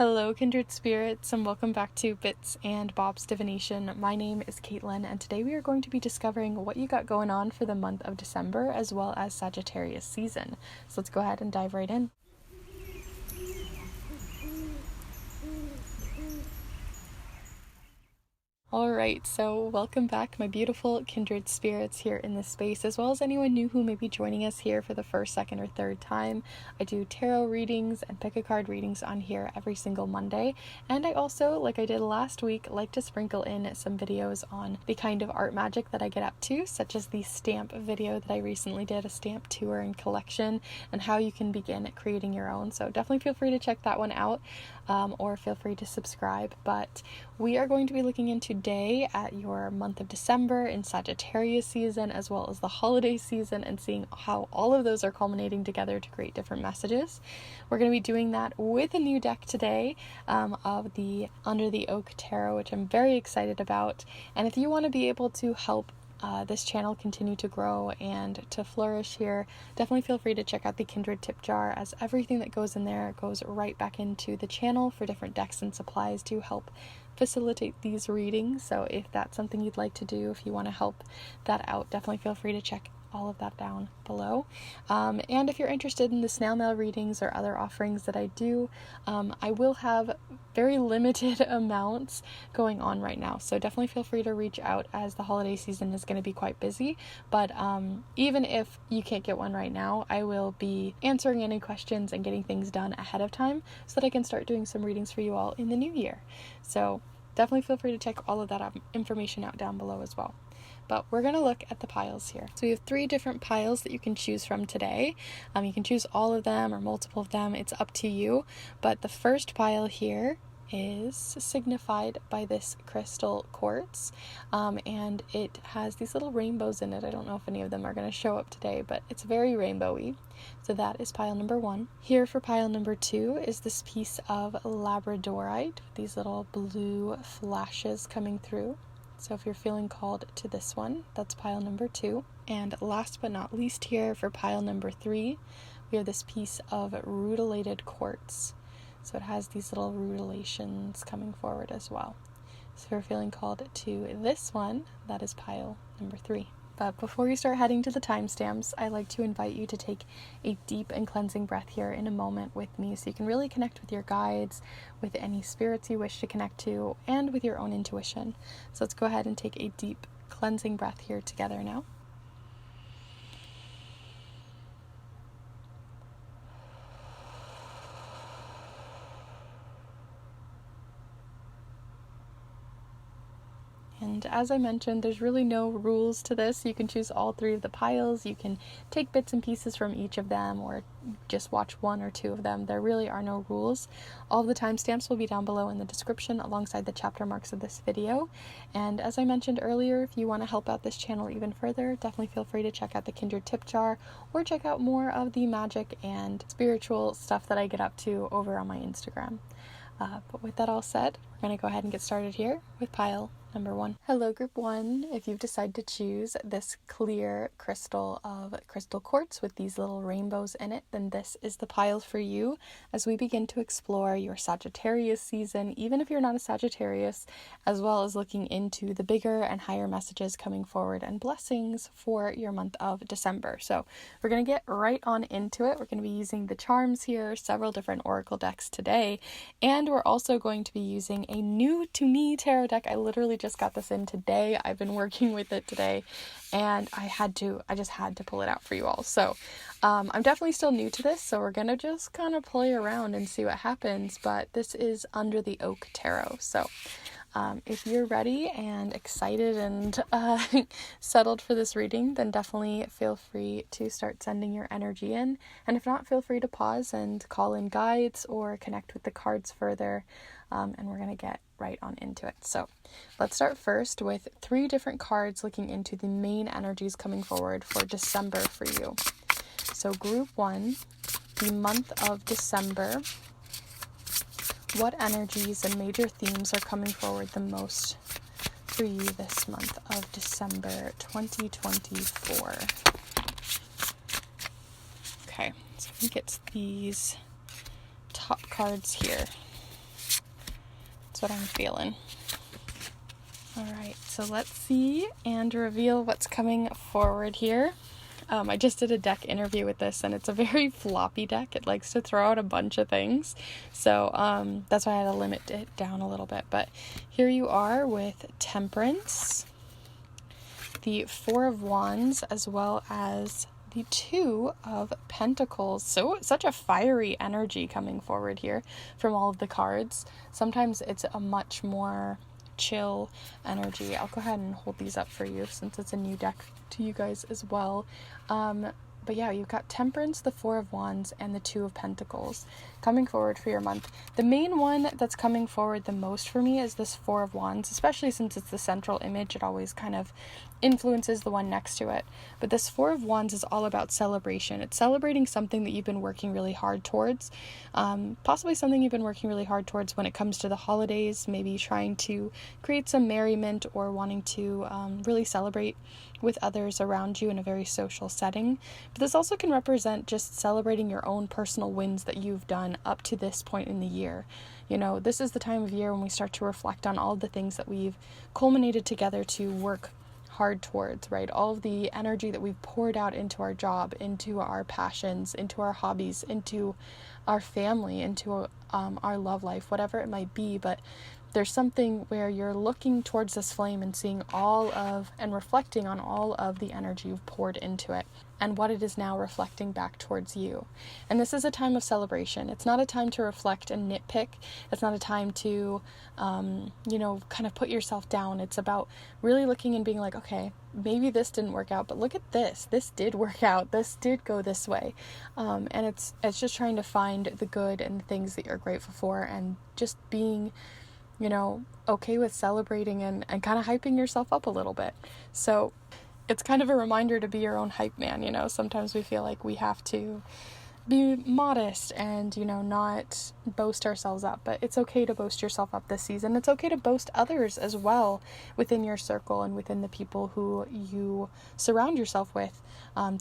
Hello, Kindred Spirits, and welcome back to Bits and Bob's Divination. My name is Caitlin, and today we are going to be discovering what you got going on for the month of December, as well as Sagittarius season. So let's go ahead and dive right in. Alright, so welcome back, my beautiful kindred spirits here in this space, as well as anyone new who may be joining us here for the first, second, or third time. I do tarot readings and pick a card readings on here every single Monday, and I also, like I did last week, like to sprinkle in some videos on the kind of art magic that I get up to, such as the stamp video that I recently did, a stamp tour and collection, and how you can begin creating your own. So definitely feel free to check that one out, or feel free to subscribe. But we are going to be looking into day at your month of December in Sagittarius season, as well as the holiday season, and seeing how all of those are culminating together to create different messages. We're going to be doing that with a new deck today of the Under the Oak Tarot, which I'm very excited about. And if you want to be able to help this channel continue to grow and to flourish here, definitely feel free to check out the Kindred tip jar, as everything that goes in there goes right back into the channel for different decks and supplies to help facilitate these readings. So if that's something you'd like to do, if you want to help that out, definitely feel free to check all of that down below. And if you're interested in the snail mail readings or other offerings that I do, I will have very limited amounts going on right now, so definitely feel free to reach out, as the holiday season is going to be quite busy. But even if you can't get one right now, I will be answering any questions and getting things done ahead of time so that I can start doing some readings for you all in the new year. So definitely feel free to check all of that information out down below as well. But we're going to look at the piles here. So we have 3 different piles that you can choose from today. You can choose all of them or multiple of them. It's up to you. But the first pile here is signified by this crystal quartz, and it has these little rainbows in it. I don't know if any of them are going to show up today, but it's very rainbowy. So that is pile number 1. Here for pile number 2 is this piece of Labradorite, these little blue flashes coming through. So if you're feeling called to this one, that's pile number 2. And last but not least, here for pile number 3, we have this piece of Rutilated quartz. So it has these little rutilations coming forward as well. So if you're feeling called to this one, that is pile number 3. But before you start heading to the timestamps, I like to invite you to take a deep and cleansing breath here in a moment with me, so you can really connect with your guides, with any spirits you wish to connect to, and with your own intuition. So let's go ahead and take a deep cleansing breath here together now. And as I mentioned, there's really no rules to this. You can choose all 3 of the piles. You can take bits and pieces from each of them, or just watch 1 or 2 of them. There really are no rules. All of the timestamps will be down below in the description alongside the chapter marks of this video. And as I mentioned earlier, if you want to help out this channel even further, definitely feel free to check out the Kindred tip jar, or check out more of the magic and spiritual stuff that I get up to over on my Instagram. But with that all said, we're going to go ahead and get started here with pile number 1. Hello, group 1. If you've decided to choose this clear crystal of crystal quartz with these little rainbows in it, then this is the pile for you as we begin to explore your Sagittarius season, even if you're not a Sagittarius, as well as looking into the bigger and higher messages coming forward and blessings for your month of December. So we're going to get right on into it. We're going to be using the charms here, several different oracle decks today, and we're also going to be using a new to me tarot deck. I literally just got this in today. I've been working with it today, and I just had to pull it out for you all. So I'm definitely still new to this, so we're gonna just kind of play around and see what happens. But this is Under the Oak Tarot. So if you're ready and excited and settled for this reading, then definitely feel free to start sending your energy in. And if not, feel free to pause and call in guides or connect with the cards further. And we're going to get right on into it. So let's start first with 3 different cards looking into the main energies coming forward for December for you. So group 1, the month of December. What energies and major themes are coming forward the most for you this month of December 2024? Okay, so I think it's these top cards here. That's what I'm feeling. All right, so let's see and reveal what's coming forward here. I just did a deck interview with this, and it's a very floppy deck. It likes to throw out a bunch of things. So that's why I had to limit it down a little bit. But here you are with Temperance, the Four of Wands, as well as the Two of Pentacles. So such a fiery energy coming forward here from all of the cards. Sometimes it's a much more chill energy. I'll go ahead and hold these up for you since it's a new deck to you guys as well. But yeah, you've got Temperance, the Four of Wands, and the Two of Pentacles coming forward for your month. The main one that's coming forward the most for me is this Four of Wands, especially since it's the central image. It always kind of influences the one next to it. But this Four of Wands is all about celebration. It's celebrating something that you've been working really hard towards, possibly something you've been working really hard towards when it comes to the holidays, maybe trying to create some merriment or wanting to really celebrate with others around you in a very social setting. But this also can represent just celebrating your own personal wins that you've done up to this point in the year. You know, this is the time of year when we start to reflect on all of the things that we've culminated together to work hard towards, right? All of the energy that we've poured out into our job, into our passions, into our hobbies, into our family, into our love life, whatever it might be. But there's something where you're looking towards this flame and seeing and reflecting on all of the energy you've poured into it and what it is now reflecting back towards you. And this is a time of celebration. It's not a time to reflect and nitpick. It's not a time to, kind of put yourself down. It's about really looking and being like, okay, maybe this didn't work out, but look at this. This did work out. This did go this way. And it's just trying to find the good and the things that you're grateful for, and just being okay with celebrating and kind of hyping yourself up a little bit. So it's kind of a reminder to be your own hype man. Sometimes we feel like we have to be modest and, not boast ourselves up, but it's okay to boast yourself up this season. It's okay to boast others as well within your circle and within the people who you surround yourself with,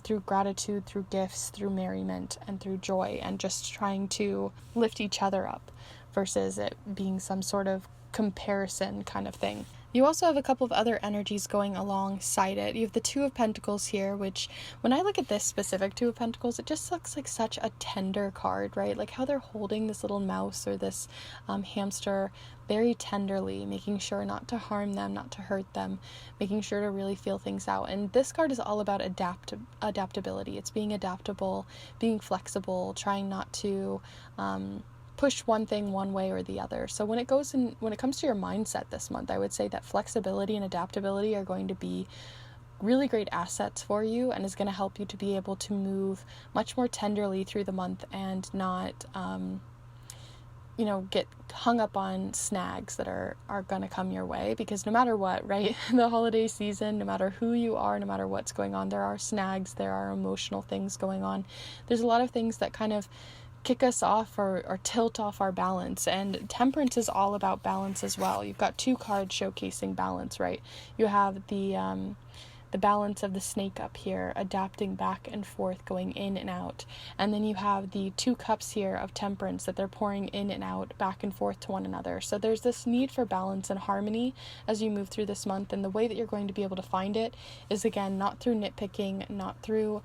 through gratitude, through gifts, through merriment, and through joy, and just trying to lift each other up versus it being some sort of comparison kind of thing. You also have a couple of other energies going alongside it. You have the Two of Pentacles here, which when I look at this specific Two of Pentacles, it just looks like such a tender card, right? Like how they're holding this little mouse or this hamster very tenderly, making sure not to harm them, not to hurt them, making sure to really feel things out. And this card is all about adaptability. It's being adaptable, being flexible, trying not to push one thing one way or the other. So when it comes to your mindset this month, I would say that flexibility and adaptability are going to be really great assets for you, and is going to help you to be able to move much more tenderly through the month and not get hung up on snags that are going to come your way, because no matter what, right, the holiday season, no matter who you are, no matter what's going on, there are snags, there are emotional things going on. There's a lot of things that kind of kick us off or tilt off our balance, and Temperance is all about balance as well. You've got two cards showcasing balance, right? You have the balance of the snake up here, adapting back and forth, going in and out, and then you have the two cups here of Temperance that they're pouring in and out, back and forth to one another. So there's this need for balance and harmony as you move through this month, and the way that you're going to be able to find it is, again, not through nitpicking, not through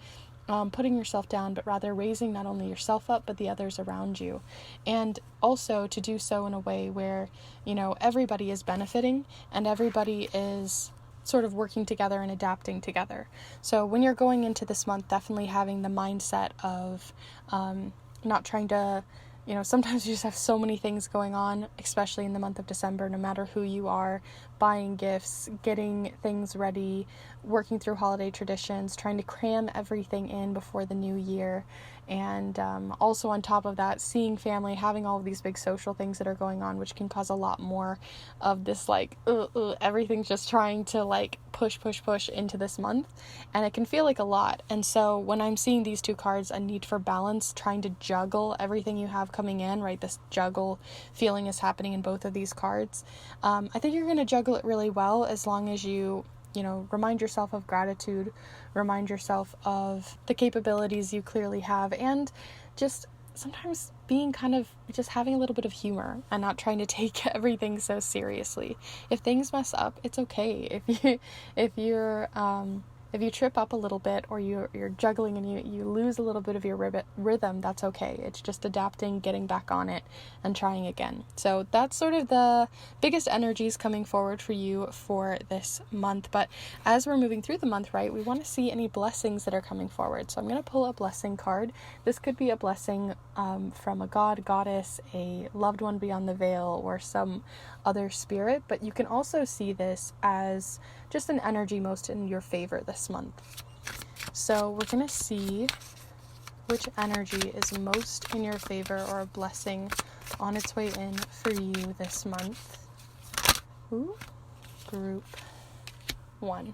putting yourself down, but rather raising not only yourself up, but the others around you. And also to do so in a way where, everybody is benefiting and everybody is sort of working together and adapting together. So when you're going into this month, definitely having the mindset of not trying to, sometimes you just have so many things going on, especially in the month of December, no matter who you are, buying gifts, getting things ready, working through holiday traditions, trying to cram everything in before the new year. And also on top of that, seeing family, having all of these big social things that are going on, which can cause a lot more of this everything's just trying to push into this month, and it can feel like a lot. And so when I'm seeing these two cards, a need for balance, trying to juggle everything you have coming in, right, this juggle feeling is happening in both of these cards. I think you're going to juggle it really well as long as you remind yourself of gratitude, remind yourself of the capabilities you clearly have, and just sometimes being kind of just having a little bit of humor and not trying to take everything so seriously. If things mess up, it's okay. If you trip up a little bit, or you're juggling and you lose a little bit of your rhythm, that's okay. It's just adapting, getting back on it, and trying again. So that's sort of the biggest energies coming forward for you for this month. But as we're moving through the month, right, we want to see any blessings that are coming forward. So I'm going to pull a blessing card. This could be a blessing from a god, goddess, a loved one beyond the veil, or some other spirit, but you can also see this as just an energy most in your favor this month. So we're going to see which energy is most in your favor, or a blessing on its way in for you this month. Ooh, group 1.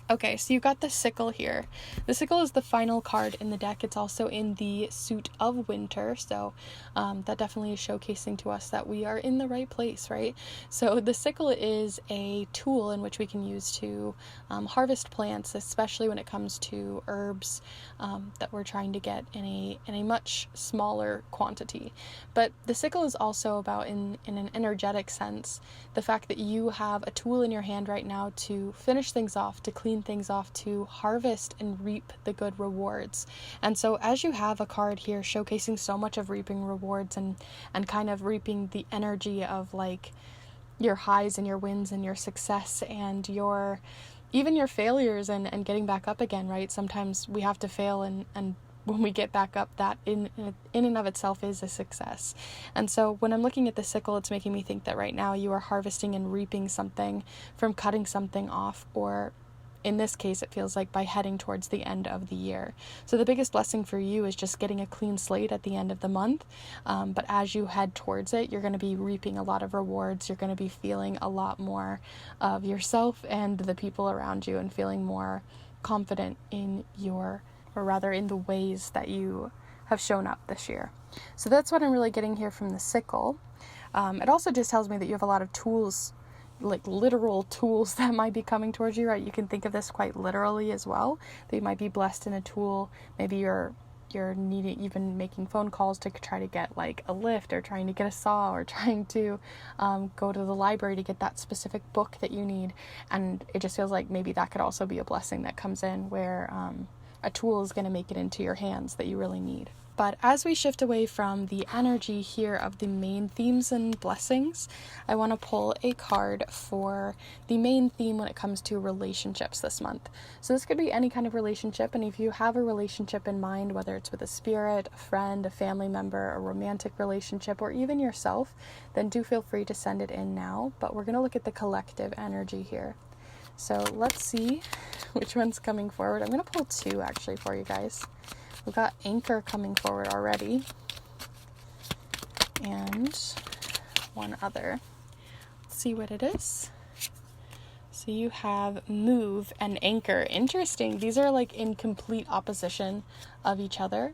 Okay, so you've got the sickle here. The sickle is the final card in the deck. It's also in the suit of winter, so that definitely is showcasing to us that we are in the right place, right? So the sickle is a tool in which we can use to harvest plants, especially when it comes to herbs that we're trying to get in a much smaller quantity. But the sickle is also about, in an energetic sense, the fact that you have a tool in your hand right now to finish things off, to clean things off, to harvest and reap the good rewards. And so as you have a card here showcasing so much of reaping rewards and kind of reaping the energy of like your highs and your wins and your success and even your failures and getting back up again, right? Sometimes we have to fail, and when we get back up, that in and of itself is a success. And so when I'm looking at the sickle, it's making me think that right now you are harvesting and reaping something from cutting something off, or in this case, it feels like by heading towards the end of the year. So the biggest blessing for you is just getting a clean slate at the end of the month. But as you head towards it, you're going to be reaping a lot of rewards. You're going to be feeling a lot more of yourself and the people around you, and feeling more confident in in the ways that you have shown up this year. So that's what I'm really getting here from the sickle. It also just tells me that you have a lot of tools, like literal tools, that might be coming towards you, right? You can think of this quite literally as well. That you might be blessed in a tool. Maybe you've been making phone calls to try to get like a lift, or trying to get a saw, or trying to go to the library to get that specific book that you need. And it just feels like maybe that could also be a blessing that comes in, where a tool is going to make it into your hands that you really need. But as we shift away from the energy here of the main themes and blessings, I want to pull a card for the main theme when it comes to relationships this month. So this could be any kind of relationship, and if you have a relationship in mind, whether it's with a spirit, a friend, a family member, a romantic relationship, or even yourself, then do feel free to send it in now. But we're going to look at the collective energy here. So let's see which one's coming forward. I'm going to pull 2 actually for you guys. We've got Anchor coming forward already, and one other. Let's see what it is. So you have Move and Anchor. Interesting. These are like in complete opposition of each other,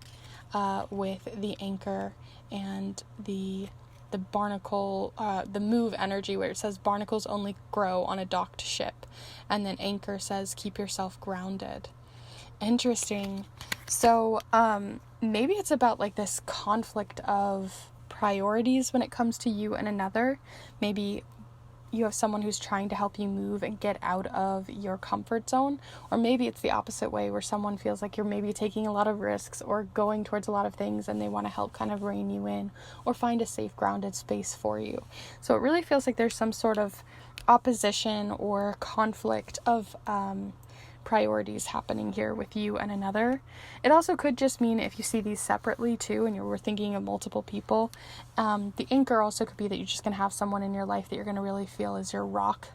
with the Anchor and the barnacle, the Move energy, where it says barnacles only grow on a docked ship, and then Anchor says keep yourself grounded. Interesting. So maybe it's about like this conflict of priorities when it comes to you and another. Maybe you have someone who's trying to help you move and get out of your comfort zone, or maybe it's the opposite way, where someone feels like you're maybe taking a lot of risks or going towards a lot of things, and they want to help kind of rein you in or find a safe, grounded space for you. So it really feels like there's some sort of opposition or conflict of priorities happening here with you and another. It also could just mean if you see these separately too, and you're thinking of multiple people, the Anchor also could be that you're just going to have someone in your life that you're going to really feel is your rock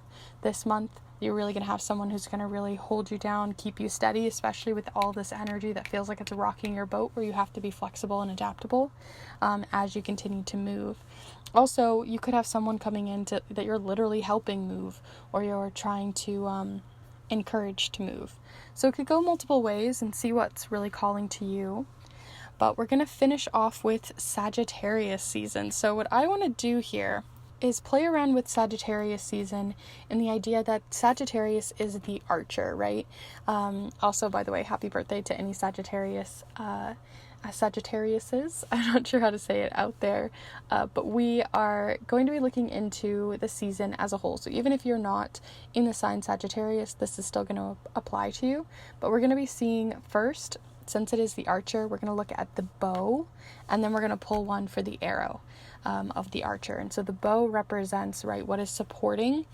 this month. You're really going to have someone who's going to really hold you down, keep you steady, especially with all this energy that feels like it's rocking your boat, where you have to be flexible and adaptable as you continue to move. Also, you could have someone coming in that you're literally helping move, or you're trying to encouraged to move. So it could go multiple ways, and see what's really calling to you. But we're going to finish off with Sagittarius season. So what I want to do here is play around with Sagittarius season in the idea that Sagittarius is the archer, right? Also, by the way, happy birthday to any Sagittarius Sagittariuses. I'm not sure how to say it out there, but we are going to be looking into the season as a whole. So even if you're not in the sign Sagittarius, this is still going to apply to you. But we're going to be seeing first, since it is the archer, we're going to look at the bow, and then we're going to pull one for the arrow of the archer. And so the bow represents, right, what is supporting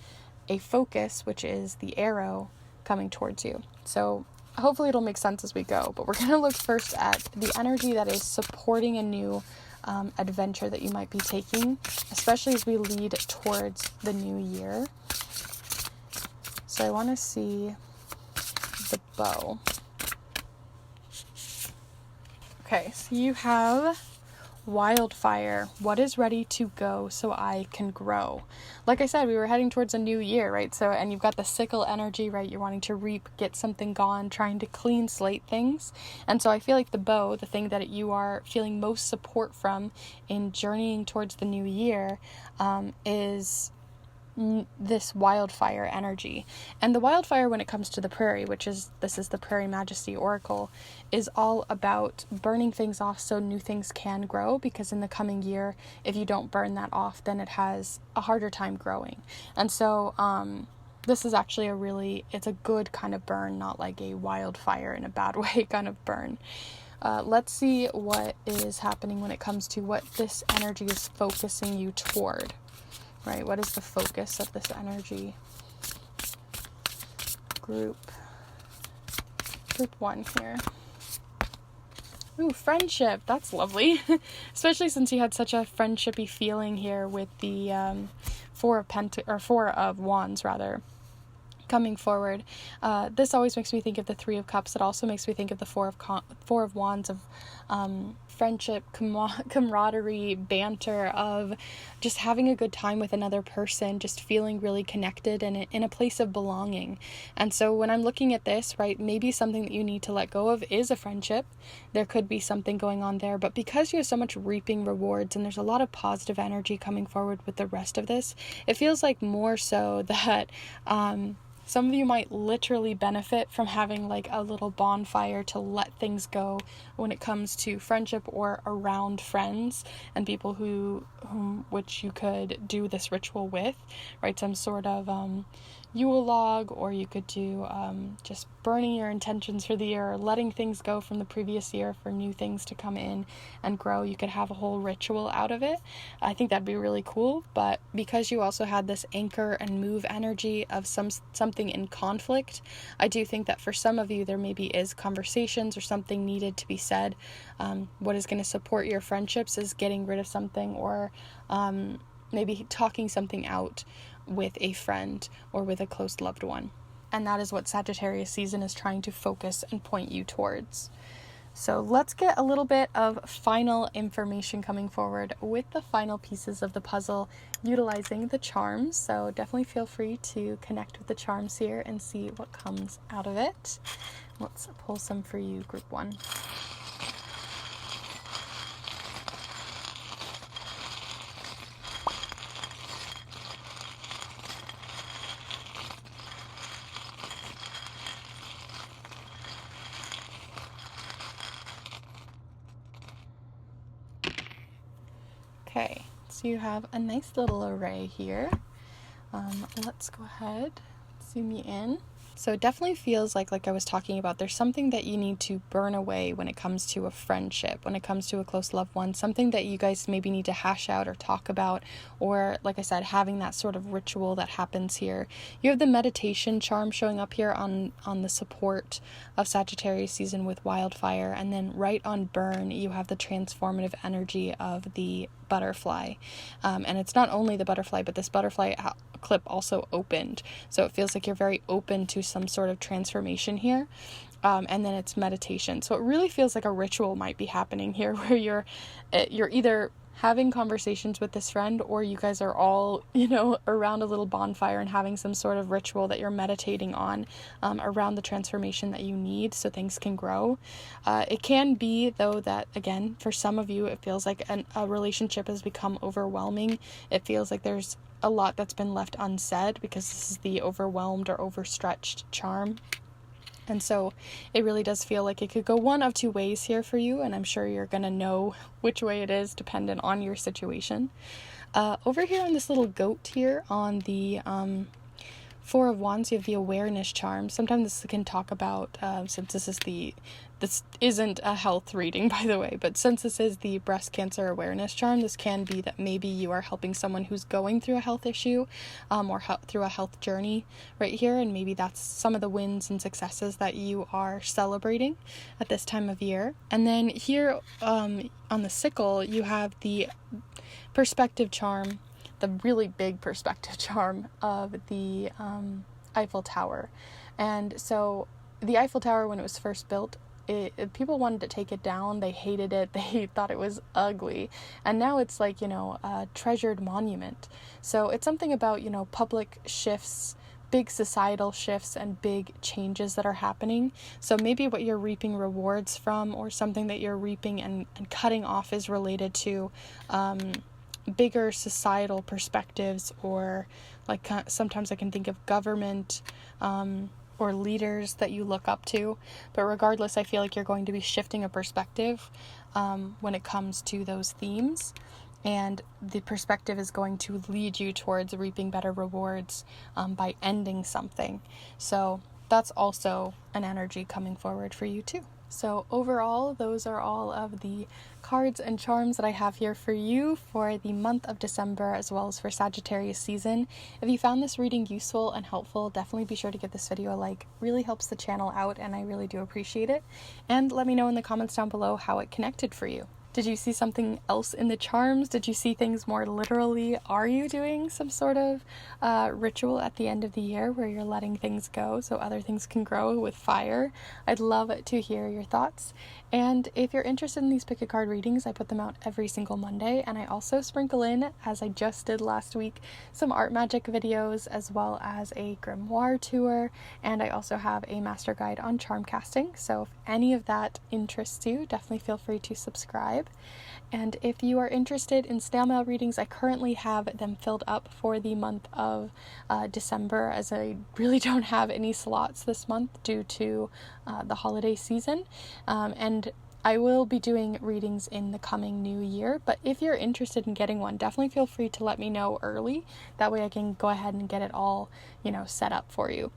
a focus, which is the arrow coming towards you. So hopefully it'll make sense as we go, but we're going to look first at the energy that is supporting a new adventure that you might be taking, especially as we lead towards the new year. So I want to see the bow. Okay, so you have wildfire. What is ready to go so I can grow? Like I said, we were heading towards a new year, right? So, and you've got the sickle energy, right? You're wanting to reap, get something gone, trying to clean slate things. And so I feel like the bow, the thing that you are feeling most support from in journeying towards the new year, is this wildfire energy. And the wildfire, when it comes to the prairie, this is the Prairie Majesty Oracle, is all about burning things off so new things can grow, because in the coming year, if you don't burn that off, then it has a harder time growing. And so this is actually it's a good kind of burn, not like a wildfire in a bad way kind of burn. Let's see what is happening when it comes to what this energy is focusing you toward. Right, what is the focus of this energy? Group 1 here. Ooh, friendship. That's lovely. Especially since you had such a friendshipy feeling here with the Four of Wands rather, coming forward. This always makes me think of the Three of Cups. It also makes me think of the Four of Wands, of friendship, camaraderie, banter, of just having a good time with another person, just feeling really connected and in a place of belonging. And so when I'm looking at this, right, maybe something that you need to let go of is a friendship. There could be something going on there, but because you have so much reaping rewards and there's a lot of positive energy coming forward with the rest of this, it feels like more so that some of you might literally benefit from having like a little bonfire to let things go when it comes to friendship or around friends and people which you could do this ritual with, right? Some sort of Yule log, or you could do just burning your intentions for the year, or letting things go from the previous year for new things to come in and grow. You could have a whole ritual out of it. I think that'd be really cool. But because you also had this anchor and move energy of something in conflict, I do think that for some of you there maybe is conversations or something needed to be said. What is going to support your friendships is getting rid of something, or maybe talking something out with a friend or with a close loved one. And that is what Sagittarius season is trying to focus and point you towards. So let's get a little bit of final information coming forward with the final pieces of the puzzle utilizing the charms. So definitely feel free to connect with the charms here and see what comes out of it. Let's pull some for you, group 1. Okay, so you have a nice little array here. Let's go ahead, zoom you in. So it definitely feels like I was talking about, there's something that you need to burn away when it comes to a friendship, when it comes to a close loved one, something that you guys maybe need to hash out or talk about, or like I said, having that sort of ritual that happens here. You have the meditation charm showing up here on the support of Sagittarius season with wildfire, and then right on burn, you have the transformative energy of the butterfly. And it's not only the butterfly, but this butterfly clip also opened. So it feels like you're very open to some sort of transformation here. And then it's meditation. So it really feels like a ritual might be happening here, where you're either having conversations with this friend, or you guys are all, around a little bonfire and having some sort of ritual that you're meditating on around the transformation that you need so things can grow. It can be, though, that, again, for some of you, it feels like a relationship has become overwhelming. It feels like there's a lot that's been left unsaid, because this is the overwhelmed or overstretched charm. And so it really does feel like it could go one of two ways here for you, and I'm sure you're going to know which way it is dependent on your situation. Over here on this little goat here on the Four of Wands, you have the awareness charm. Sometimes this can talk about, since this isn't a health reading, by the way, but since this is the breast cancer awareness charm, this can be that maybe you are helping someone who's going through a health issue, or through a health journey right here, and maybe that's some of the wins and successes that you are celebrating at this time of year. And then here, on the sickle, you have the perspective charm, the really big perspective charm of the Eiffel Tower. And so the Eiffel Tower, when it was first built, people wanted to take it down. They hated it. They thought it was ugly. And now it's like, a treasured monument. So it's something about, public shifts, big societal shifts, and big changes that are happening. So maybe what you're reaping rewards from, or something that you're reaping and cutting off, is related to bigger societal perspectives, or like sometimes I can think of government or leaders that you look up to. But regardless, I feel like you're going to be shifting a perspective when it comes to those themes, and the perspective is going to lead you towards reaping better rewards by ending something. So that's also an energy coming forward for you too. So overall, those are all of the cards and charms that I have here for you for the month of December, as well as for Sagittarius season. If you found this reading useful and helpful, definitely be sure to give this video a like. It really helps the channel out, and I really do appreciate it. And let me know in the comments down below how it connected for you. Did you see something else in the charms? Did you see things more literally? Are you doing some sort of ritual at the end of the year where you're letting things go so other things can grow with fire? I'd love to hear your thoughts. And if you're interested in these pick a card readings, I put them out every single Monday, and I also sprinkle in, as I just did last week, some art magic videos, as well as a grimoire tour, and I also have a master guide on charm casting. So if any of that interests you, definitely feel free to subscribe. And if you are interested in snail mail readings, I currently have them filled up for the month of December, as I really don't have any slots this month due to the holiday season. And I will be doing readings in the coming new year, but if you're interested in getting one, definitely feel free to let me know early. That way I can go ahead and get it all, set up for you.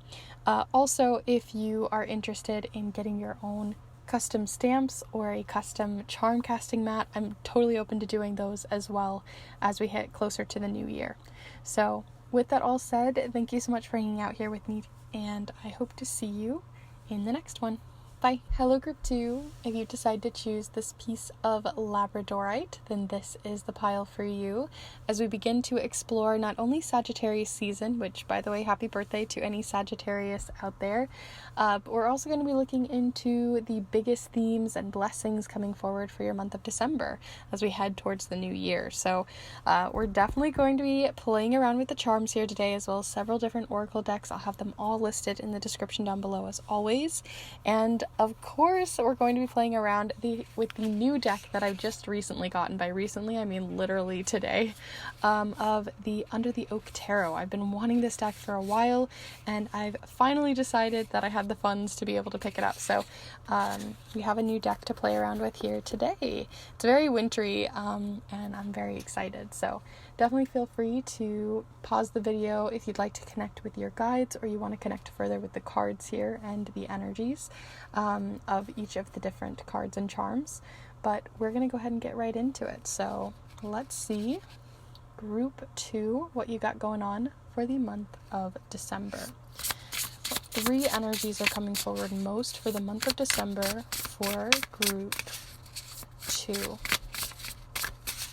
Also, if you are interested in getting your own custom stamps or a custom charm casting mat, I'm totally open to doing those as well as we hit closer to the new year. So with that all said, thank you so much for hanging out here with me, and I hope to see you in the next one. Bye. Hello group 2. If you decide to choose this piece of Labradorite, then this is the pile for you as we begin to explore not only Sagittarius season, which, by the way, happy birthday to any Sagittarius out there, but we're also going to be looking into the biggest themes and blessings coming forward for your month of December as we head towards the new year. So we're definitely going to be playing around with the charms here today, as well as several different oracle decks. I'll have them all listed in the description down below as always. And of course, we're going to be playing around with the new deck that I've just recently gotten. By recently, I mean literally today, of the Under the Oak Tarot. I've been wanting this deck for a while, and I've finally decided that I had the funds to be able to pick it up. So we have a new deck to play around with here today. It's very wintry, and I'm very excited. So definitely feel free to pause the video if you'd like to connect with your guides, or you want to connect further with the cards here and the energies of each of the different cards and charms. But we're going to go ahead and get right into it. So let's see, group 2, what you got going on for the month of December. What 3 energies are coming forward most for the month of December for group 2?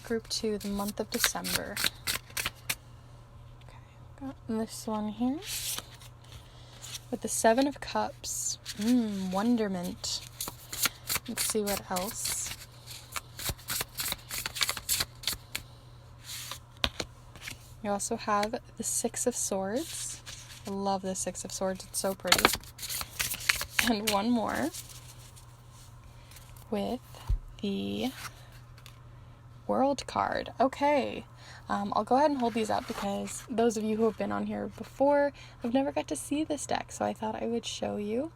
Group 2, the month of December. Okay, got this one here with the 7 of Cups. Wonderment. Let's see what else. You also have the 6 of Swords. I love the 6 of Swords. It's so pretty. And one more with the World card. Okay. I'll go ahead and hold these up because those of you who have been on here before have never got to see this deck, so I thought I would show you.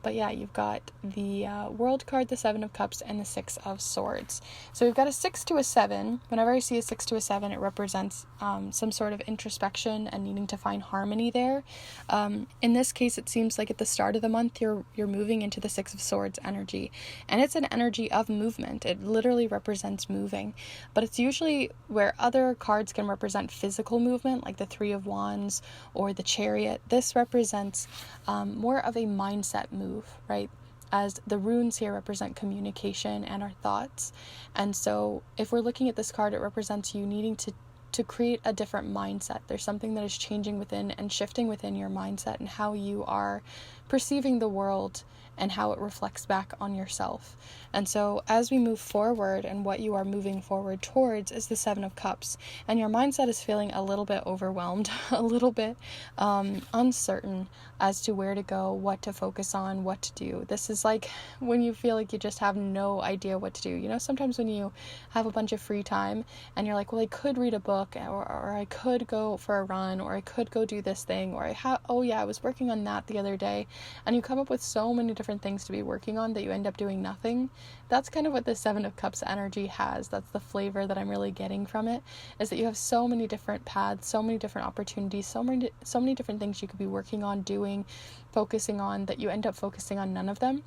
But yeah, you've got the World card, the Seven of Cups, and the Six of Swords. So we've got a 6 to a 7. Whenever I see a 6 to a 7, it represents some sort of introspection and needing to find harmony there. In this case, it seems like at the start of the month, you're moving into the Six of Swords energy. And it's an energy of movement. It literally represents moving. But it's usually where other cards can represent physical movement, like the Three of Wands or the Chariot. This represents more of a mindset move, right? As the runes here represent communication and our thoughts. And so if we're looking at this card, it represents you needing to create a different mindset. There's something that is changing within and shifting within your mindset and how you are perceiving the world and how it reflects back on yourself. And so as we move forward, and what you are moving forward towards is the Seven of Cups, and your mindset is feeling a little bit overwhelmed, a little bit uncertain as to where to go, what to focus on, what to do. This is like when you feel like you just have no idea what to do. You know, sometimes when you have a bunch of free time and you're like, well, I could read a book, or I could go for a run, or I could go do this thing, or I was working on that the other day, and you come up with so many different things to be working on that you end up doing nothing. That's kind of what the Seven of Cups energy has. That's the flavor that I'm really getting from it, is that you have so many different paths, so many different opportunities, so many different things you could be working on, doing, focusing on, that you end up focusing on none of them.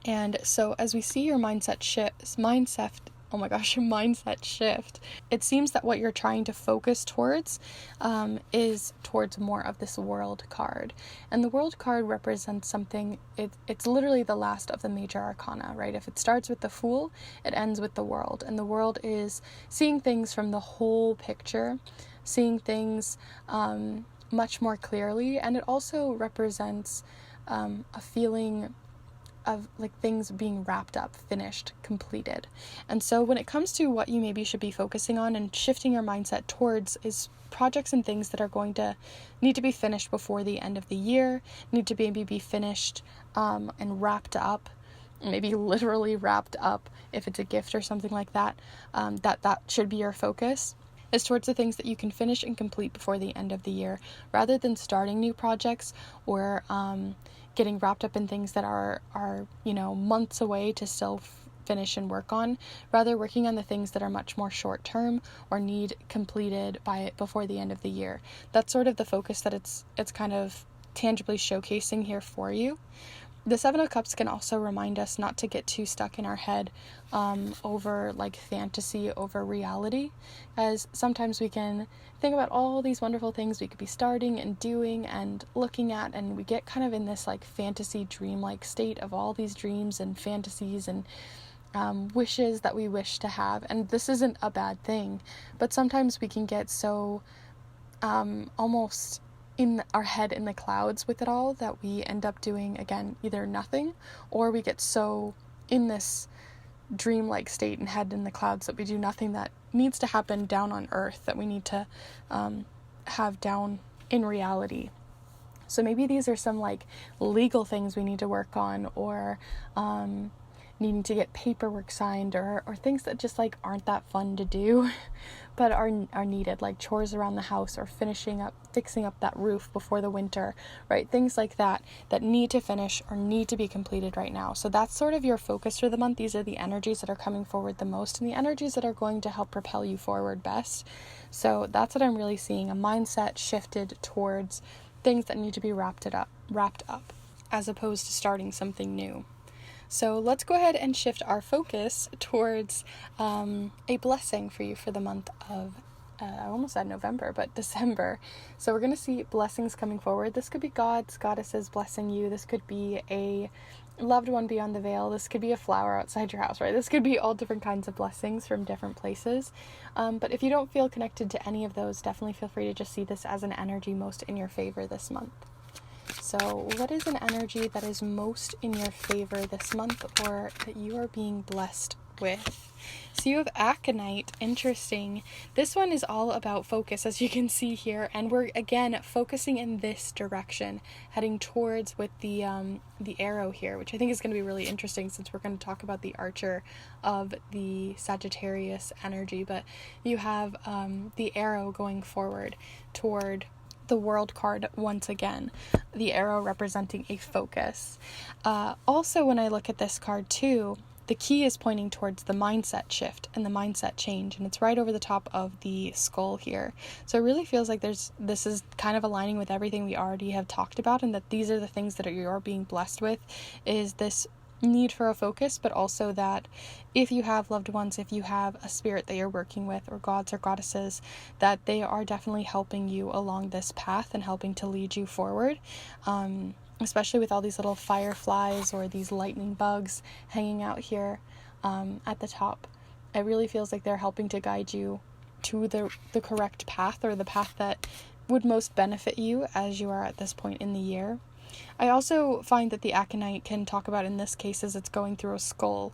And so as we see your mindset shift, it seems that what you're trying to focus towards is towards more of this World card. And the World card represents something, it's literally the last of the major arcana, right? If it starts with the Fool, it ends with the World. And the World is seeing things from the whole picture, seeing things much more clearly. And it also represents a feeling of like things being wrapped up, finished, completed. And so when it comes to what you maybe should be focusing on and shifting your mindset towards, is projects and things that are going to need to be finished before the end of the year, need to maybe be finished and wrapped up, maybe literally wrapped up if it's a gift or something like that. That should be your focus, is towards the things that you can finish and complete before the end of the year, rather than starting new projects or getting wrapped up in things that are months away to still finish and work on. Rather, working on the things that are much more short term or need completed before the end of the year. That's sort of the focus that it's kind of tangibly showcasing here for you. The Seven of Cups can also remind us not to get too stuck in our head over like fantasy over reality, as sometimes we can think about all these wonderful things we could be starting and doing and looking at, and we get kind of in this like fantasy dream-like state of all these dreams and fantasies and wishes that we wish to have. And this isn't a bad thing, but sometimes we can get so almost in our head in the clouds with it all that we end up doing, again, either nothing, or we get so in this dream-like state and head in the clouds that we do nothing that needs to happen down on earth, that we need to have down in reality. So maybe these are some like legal things we need to work on, or needing to get paperwork signed, or things that just like aren't that fun to do but are needed, like chores around the house, or fixing up that roof before the winter, right? Things like that need to finish or need to be completed right now. So that's sort of your focus for the month. These are the energies that are coming forward the most, and the energies that are going to help propel you forward best. So that's what I'm really seeing, a mindset shifted towards things that need to be wrapped up, as opposed to starting something new. So let's go ahead and shift our focus towards a blessing for you for the month of, I almost said November, but December. So we're going to see blessings coming forward. This could be gods, goddesses blessing you. This could be a loved one beyond the veil. This could be a flower outside your house, right? This could be all different kinds of blessings from different places. But if you don't feel connected to any of those, definitely feel free to just see this as an energy most in your favor this month. So what is an energy that is most in your favor this month, or that you are being blessed with. So you have Aconite. Interesting. This one is all about focus, as you can see here, and we're again focusing in this direction, heading towards with the arrow here, which I think is going to be really interesting since we're going to talk about the archer of the Sagittarius energy. But you have the arrow going forward toward the World card once again, the arrow representing a focus. Also, when I look at this card too, the key is pointing towards the mindset shift and the mindset change, and it's right over the top of the skull here. So it really feels like this is kind of aligning with everything we already have talked about, and that these are the things that you're being blessed with, is this need for a focus, but also that if you have loved ones, if you have a spirit that you're working with, or gods or goddesses, that they are definitely helping you along this path and helping to lead you forward. Especially with all these little fireflies or these lightning bugs hanging out here at the top. It really feels like they're helping to guide you to the correct path, or the path that would most benefit you as you are at this point in the year. I also find that the Aconite can talk about, in this case, as it's going through a skull.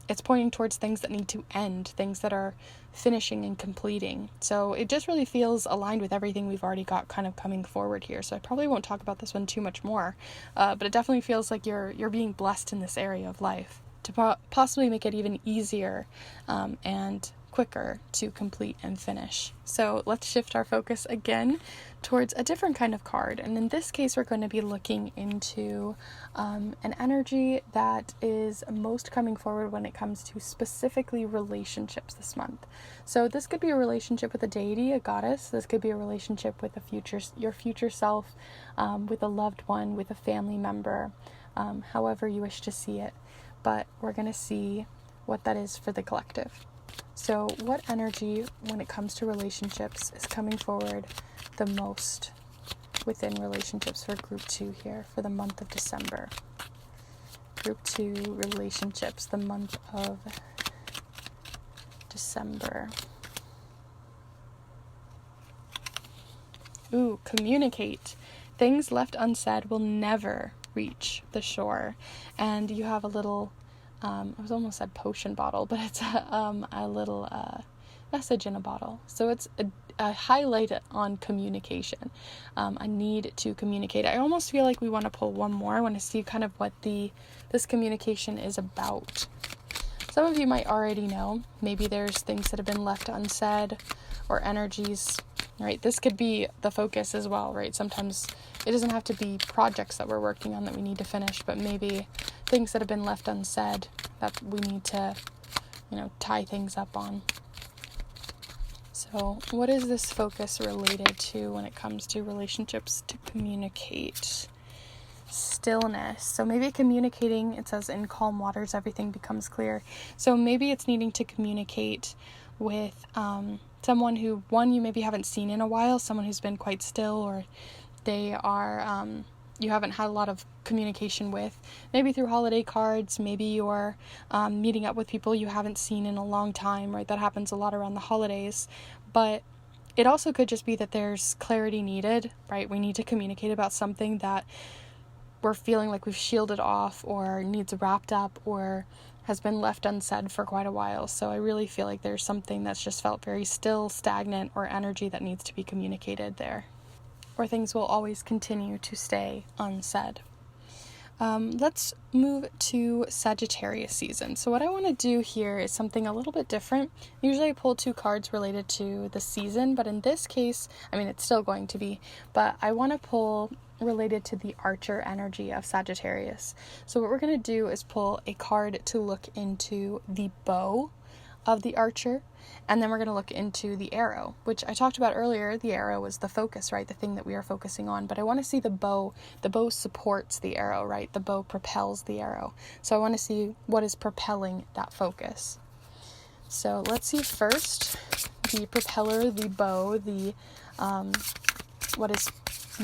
It's pointing towards things that need to end, things that are finishing and completing. So it just really feels aligned with everything we've already got kind of coming forward here. So I probably won't talk about this one too much more, but it definitely feels like you're being blessed in this area of life to possibly make it even easier and quicker to complete and finish. So let's shift our focus again towards a different kind of card, and in this case we're going to be looking into an energy that is most coming forward when it comes to specifically relationships this month. So this could be a relationship with a deity, a goddess. This could be a relationship with your future self, with a loved one, with a family member, however you wish to see it. But we're going to see what that is for the collective. So what energy, when it comes to relationships, is coming forward the most within relationships for group 2 here for the month of December? Group 2 relationships, the month of December. Ooh, communicate. Things left unsaid will never reach the shore. And you have a little I was almost said potion bottle, but it's a little message in a bottle. So it's a highlight on communication. A need to communicate. I almost feel like we want to pull one more. I want to see kind of what this communication is about. Some of you might already know. Maybe there's things that have been left unsaid, or energies, right? This could be the focus as well, right? Sometimes it doesn't have to be projects that we're working on that we need to finish, but maybe things that have been left unsaid that we need to, tie things up on. So what is this focus related to when it comes to relationships to communicate? Stillness. So maybe communicating, it says in calm waters everything becomes clear. So maybe it's needing to communicate with someone who, one, you maybe haven't seen in a while, someone who's been quite still, or they are you haven't had a lot of communication with, maybe through holiday cards. Maybe you're meeting up with people you haven't seen in a long time, right? That happens a lot around the holidays. But it also could just be that there's clarity needed, right? We need to communicate about something that we're feeling like we've shielded off, or needs wrapped up, or has been left unsaid for quite a while. So I really feel like there's something that's just felt very still, stagnant, or energy that needs to be communicated there. Or things will always continue to stay unsaid. Let's move to Sagittarius season. So what I want to do here is something a little bit different. Usually I pull 2 cards related to the season, but in this case, it's still going to be, but I want to pull related to the archer energy of Sagittarius. So what we're going to do is pull a card to look into the bow of the archer, and then we're going to look into the arrow, which I talked about earlier. The arrow was the focus, right? The thing that we are focusing on, but I want to see the bow. The bow supports the arrow, right? The bow propels the arrow. So I want to see what is propelling that focus. So let's see first the propeller, the bow, the what is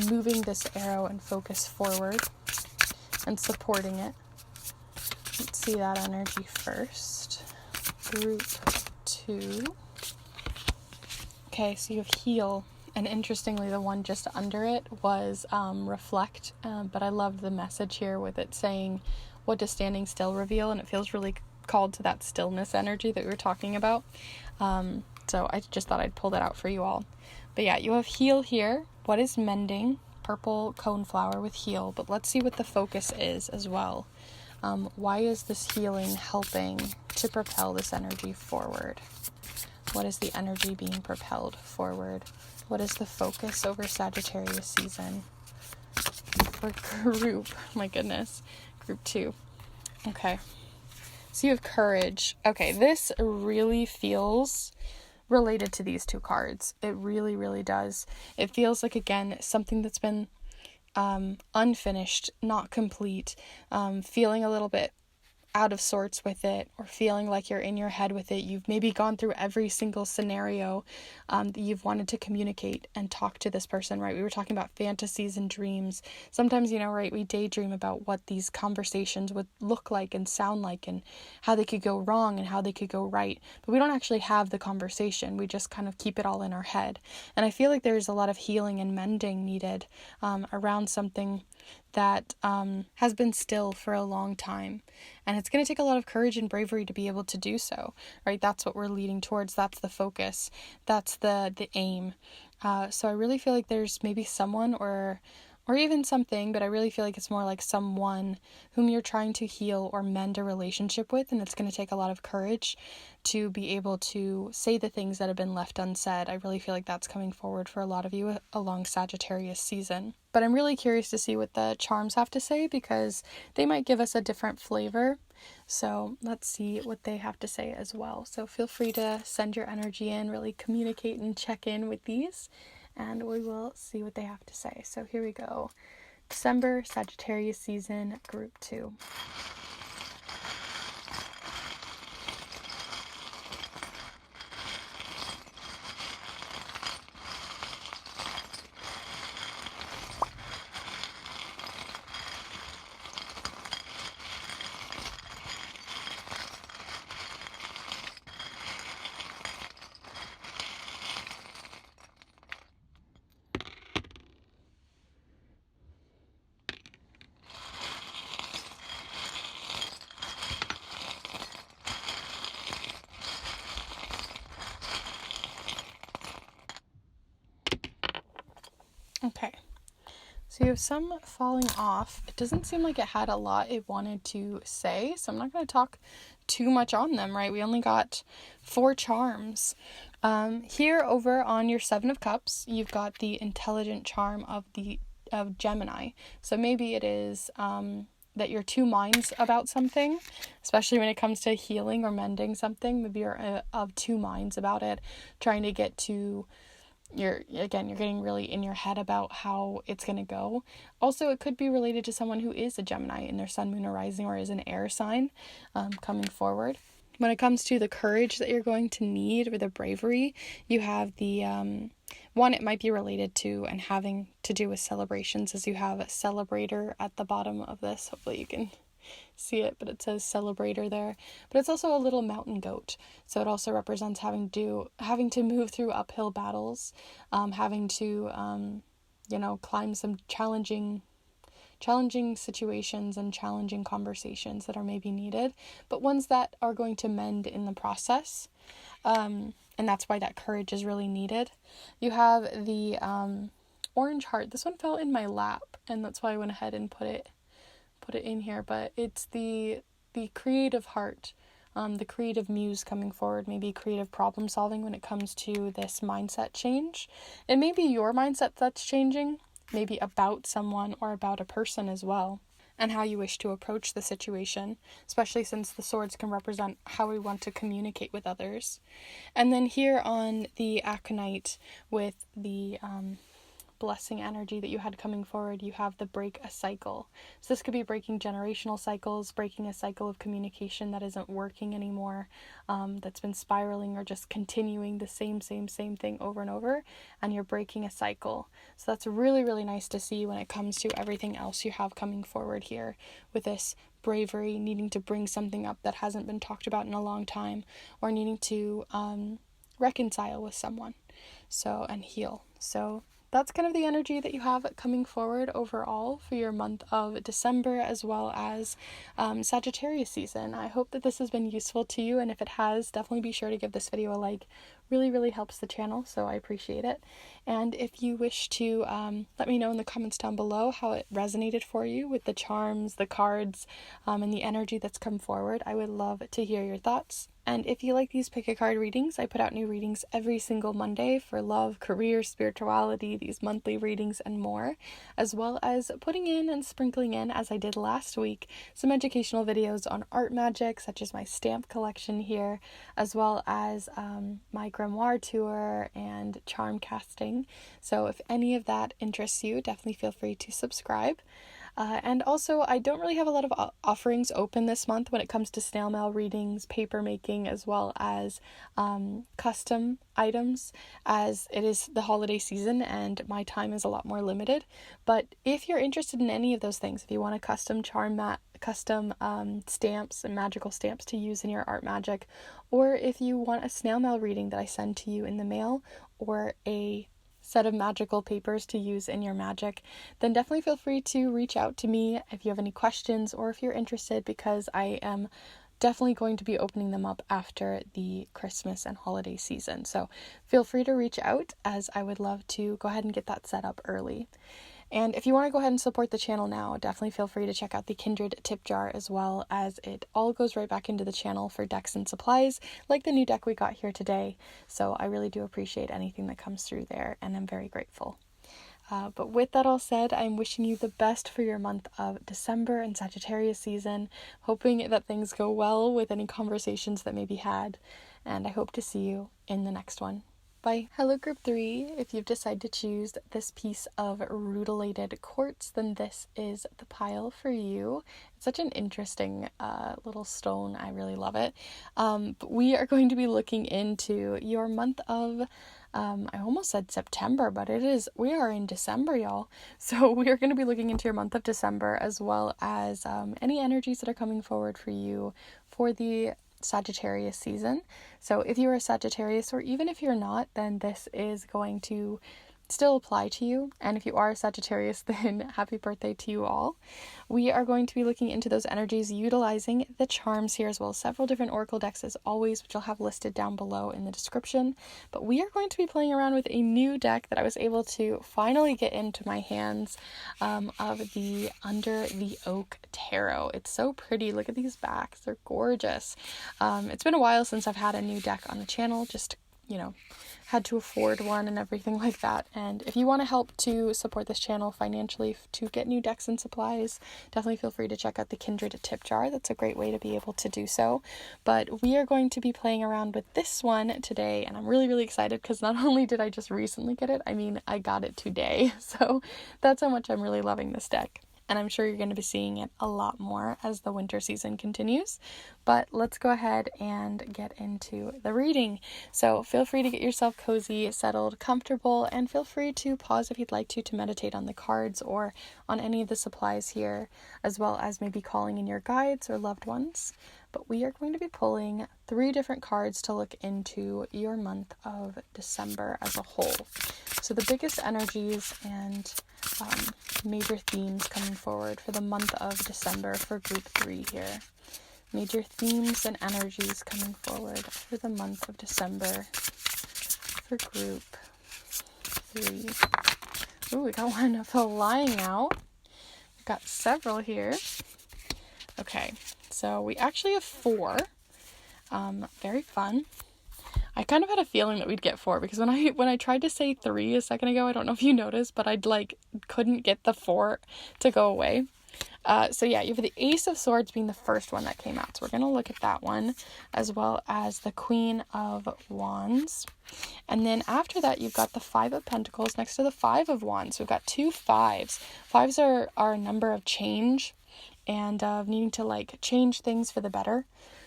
moving this arrow and focus forward and supporting it. Let's see that energy first. Group 2. Okay, so you have heal, and interestingly the one just under it was reflect, but I love the message here with it saying, what does standing still reveal? And it feels really called to that stillness energy that we were talking about. So I just thought I'd pull that out for you all. But yeah, you have heal here. What is mending? Purple coneflower with heal. But let's see what the focus is as well. Why is this healing helping to propel this energy forward? What is the energy being propelled forward? What is the focus over Sagittarius season? For group, my goodness, group 2. Okay, so you have courage. Okay, this really feels related to these two cards. It really, really does. It feels like, again, something that's been unfinished, not complete, feeling a little bit out of sorts with it, or feeling like you're in your head with it. You've maybe gone through every single scenario that you've wanted to communicate and talk to this person, right? We were talking about fantasies and dreams. Sometimes, right, we daydream about what these conversations would look like and sound like, and how they could go wrong and how they could go right. But we don't actually have the conversation. We just kind of keep it all in our head. And I feel like there's a lot of healing and mending needed around something that has been still for a long time. And it's going to take a lot of courage and bravery to be able to do so, right? That's what we're leading towards. That's the focus. That's the aim. So I really feel like there's maybe someone or even something, but I really feel like it's more like someone whom you're trying to heal or mend a relationship with, and it's going to take a lot of courage to be able to say the things that have been left unsaid. I really feel like that's coming forward for a lot of you along Sagittarius season. But I'm really curious to see what the charms have to say, because they might give us a different flavor. So let's see what they have to say as well. So feel free to send your energy in, really communicate and check in with these, and we will see what they have to say. So here we go. December, Sagittarius season, group 2. Okay, so you have some falling off. It doesn't seem like it had a lot it wanted to say, so I'm not going to talk too much on them, right? We only got 4 charms. Here over on your 7 of Cups, you've got the intelligent charm of Gemini. So maybe it is that you're 2 minds about something, especially when it comes to healing or mending something. Maybe you're of 2 minds about it, trying to get to... You're getting really in your head about how it's going to go. Also, it could be related to someone who is a Gemini in their sun, moon, or rising, or is an air sign coming forward. When it comes to the courage that you're going to need, or the bravery, you have the one, it might be related to and having to do with celebrations, as you have a celebrator at the bottom of this. Hopefully you can see it, but it says celebrator there. But it's also a little mountain goat, so it also represents having to move through uphill battles, having to climb some challenging situations and challenging conversations that are maybe needed, but ones that are going to mend in the process, and that's why that courage is really needed. You have the orange heart. This one fell in my lap, and that's why I went ahead and put it in here, but it's the creative heart, the creative muse coming forward, maybe creative problem solving when it comes to this mindset change. It may be your mindset that's changing, maybe about someone or about a person as well, and how you wish to approach the situation, especially since the swords can represent how we want to communicate with others. And then here on the aconite with the blessing energy that you had coming forward, you have the break a cycle. So this could be breaking generational cycles, breaking a cycle of communication that isn't working anymore, that's been spiraling or just continuing the same thing over and over, and you're breaking a cycle. So that's really, really nice to see when it comes to everything else you have coming forward here with this bravery, needing to bring something up that hasn't been talked about in a long time, or needing to reconcile with someone, and heal. So that's kind of the energy that you have coming forward overall for your month of December, as well as Sagittarius season. I hope that this has been useful to you, and if it has, definitely be sure to give this video a like. Really helps the channel, so I appreciate it. And if you wish to let me know in the comments down below how it resonated for you with the charms, the cards, and the energy that's come forward, I would love to hear your thoughts. And if you like these pick a card readings, I put out new readings every single Monday for love, career, spirituality, these monthly readings, and more, as well as putting in and sprinkling in, as I did last week, some educational videos on art magic, such as my stamp collection here, as well as my grimoire tour and charm casting. So if any of that interests you, definitely feel free to subscribe. And also, I don't really have a lot of offerings open this month when it comes to snail mail readings, paper making, as well as custom items, as it is the holiday season and my time is a lot more limited. But if you're interested in any of those things, if you want a custom custom stamps and magical stamps to use in your art magic, or if you want a snail mail reading that I send to you in the mail, or a set of magical papers to use in your magic, then definitely feel free to reach out to me if you have any questions or if you're interested, because I am definitely going to be opening them up after the Christmas and holiday season. So feel free to reach out, as I would love to go ahead and get that set up early. And if you want to go ahead and support the channel now, definitely feel free to check out the Kindred tip jar, as well as it all goes right back into the channel for decks and supplies, like the new deck we got here today. So I really do appreciate anything that comes through there, and I'm very grateful. But with that all said, I'm wishing you the best for your month of December and Sagittarius season, hoping that things go well with any conversations that may be had, and I hope to see you in the next one. Bye. Hello group 3, if you've decided to choose this piece of Rutilated quartz, then this is the pile for you. It's such an interesting little stone. I really love it. But we are going to be looking into your month of I almost said September, but we are in December, y'all. So we are going to be looking into your month of December, as well as any energies that are coming forward for you for the Sagittarius season. So if you're a Sagittarius, or even if you're not, then this is going to still apply to you. And if you are a Sagittarius, then happy birthday to you all. We are going to be looking into those energies utilizing the charms here, as well as several different oracle decks as always, which I'll have listed down below in the description. But we are going to be playing around with a new deck that I was able to finally get into my hands, of the Under the Oak Tarot. It's so pretty. Look at these backs. They're gorgeous. It's been a while since I've had a new deck on the channel, just had to afford one and everything like that. And if you want to help to support this channel financially to get new decks and supplies, definitely feel free to check out the Kindred tip jar. That's a great way to be able to do so. But we are going to be playing around with this one today, and I'm really excited, because not only did I just recently get it, I got it today. So that's how much I'm really loving this deck. And I'm sure you're going to be seeing it a lot more as the winter season continues. But let's go ahead and get into the reading. So feel free to get yourself cozy, settled, comfortable, and feel free to pause if you'd like to meditate on the cards or on any of the supplies here, as well as maybe calling in your guides or loved ones. But we are going to be pulling 3 different cards to look into your month of December as a whole. So the biggest energies and major themes coming forward for the month of December for group 3 here. Major themes and energies coming forward for the month of December for group 3. Ooh, we got one flying out. We've got several here. Okay, so we actually have 4. Very fun. I kind of had a feeling that we'd get 4, because when I tried to say 3 a second ago, I don't know if you noticed, but I'd couldn't get the 4 to go away. So yeah, you have the Ace of Swords being the first one that came out. So we're going to look at that one, as well as the Queen of Wands. And then after that, you've got the 5 of Pentacles next to the 5 of Wands. So we've got 2 5s. 5s are a number of change and of needing to change things for the better,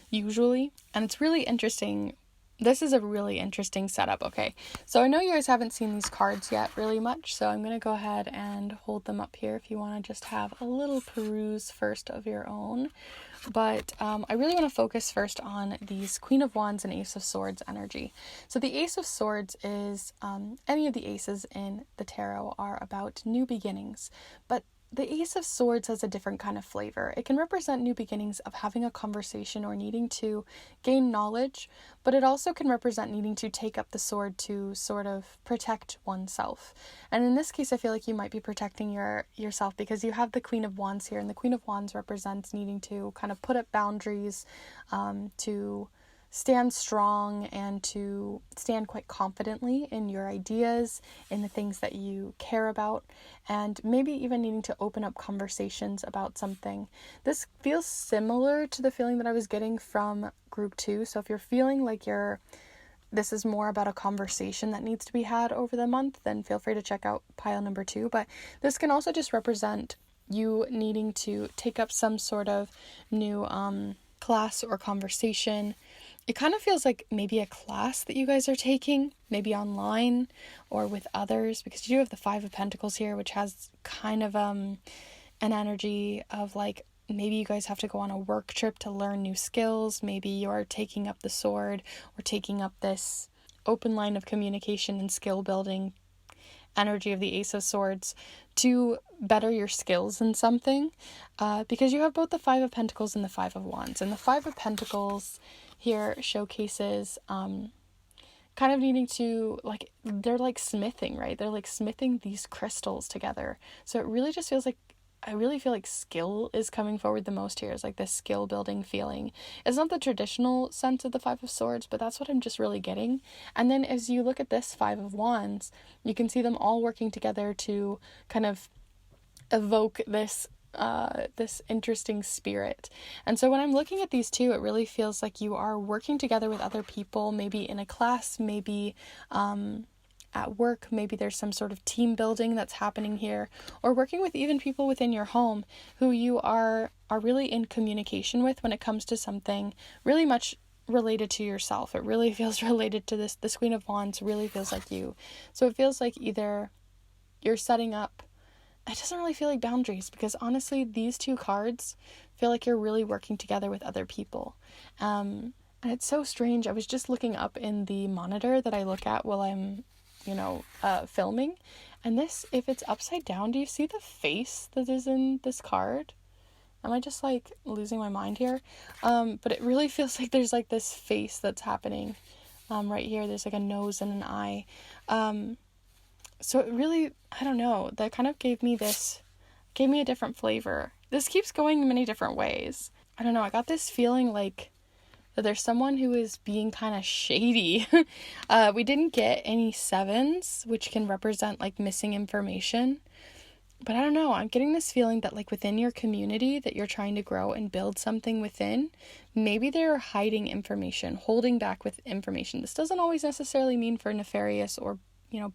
usually. And it's really interesting this is a really interesting setup. Okay, so I know you guys haven't seen these cards yet really much, so I'm going to go ahead and hold them up here if you want to just have a little peruse first of your own. But I really want to focus first on these Queen of Wands and Ace of Swords energy. So the Ace of Swords is, any of the aces in the tarot are about new beginnings, but the Ace of Swords has a different kind of flavor. It can represent new beginnings of having a conversation or needing to gain knowledge, but it also can represent needing to take up the sword to sort of protect oneself. And in this case, I feel like you might be protecting yourself because you have the Queen of Wands here, and the Queen of Wands represents needing to kind of put up boundaries, to stand strong and to stand quite confidently in your ideas, in the things that you care about, and maybe even needing to open up conversations about something. This feels similar to the feeling that I was getting from group 2. So if you're feeling like this is more about a conversation that needs to be had over the month, then feel free to check out pile number 2. But this can also just represent you needing to take up some sort of new class or conversation. It kind of feels like maybe a class that you guys are taking, maybe online or with others, because you do have the Five of Pentacles here, which has kind of an energy of like maybe you guys have to go on a work trip to learn new skills. Maybe you're taking up the sword or taking up this open line of communication and skill building energy of the Ace of Swords to better your skills in something, because you have both the Five of Pentacles and the Five of Wands. And the Five of Pentacles here showcases kind of needing to, like, they're like smithing, right? They're like smithing these crystals together. So it really just feels like, I really feel like skill is coming forward the most here. It's like this skill building feeling. It's not the traditional sense of the Five of Swords, but that's what I'm just really getting. And then as you look at this Five of Wands, you can see them all working together to kind of evoke this interesting spirit. And so when I'm looking at these two, it really feels like you are working together with other people, maybe in a class, maybe at work, maybe there's some sort of team building that's happening here, or working with even people within your home who you are really in communication with when it comes to something really much related to yourself. It really feels related to this Queen of Wands really feels like you. So it feels like either you're setting up, it doesn't really feel like boundaries, because honestly, these two cards feel like you're really working together with other people. And it's so strange. I was just looking up in the monitor that I look at while I'm, filming. And this, if it's upside down, do you see the face that is in this card? Am I just like losing my mind here? But it really feels like there's like this face that's happening right here. There's like a nose and an eye. So it really, I don't know, that kind of gave me a different flavor. This keeps going in many different ways. I don't know, I got this feeling like that there's someone who is being kind of shady. We didn't get any 7s, which can represent like missing information. But I don't know, I'm getting this feeling that like within your community that you're trying to grow and build something within, maybe they're hiding information, holding back with information. This doesn't always necessarily mean for nefarious or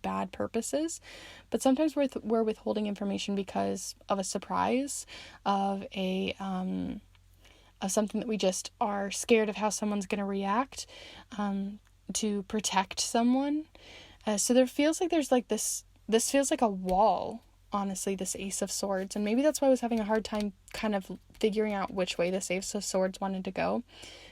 bad purposes, but sometimes we're withholding information because of a surprise, of something that we just are scared of how someone's going to react, to protect someone. So there feels like there's like this feels like a wall, honestly, this Ace of Swords, and maybe that's why I was having a hard time kind of figuring out which way this Ace of Swords wanted to go.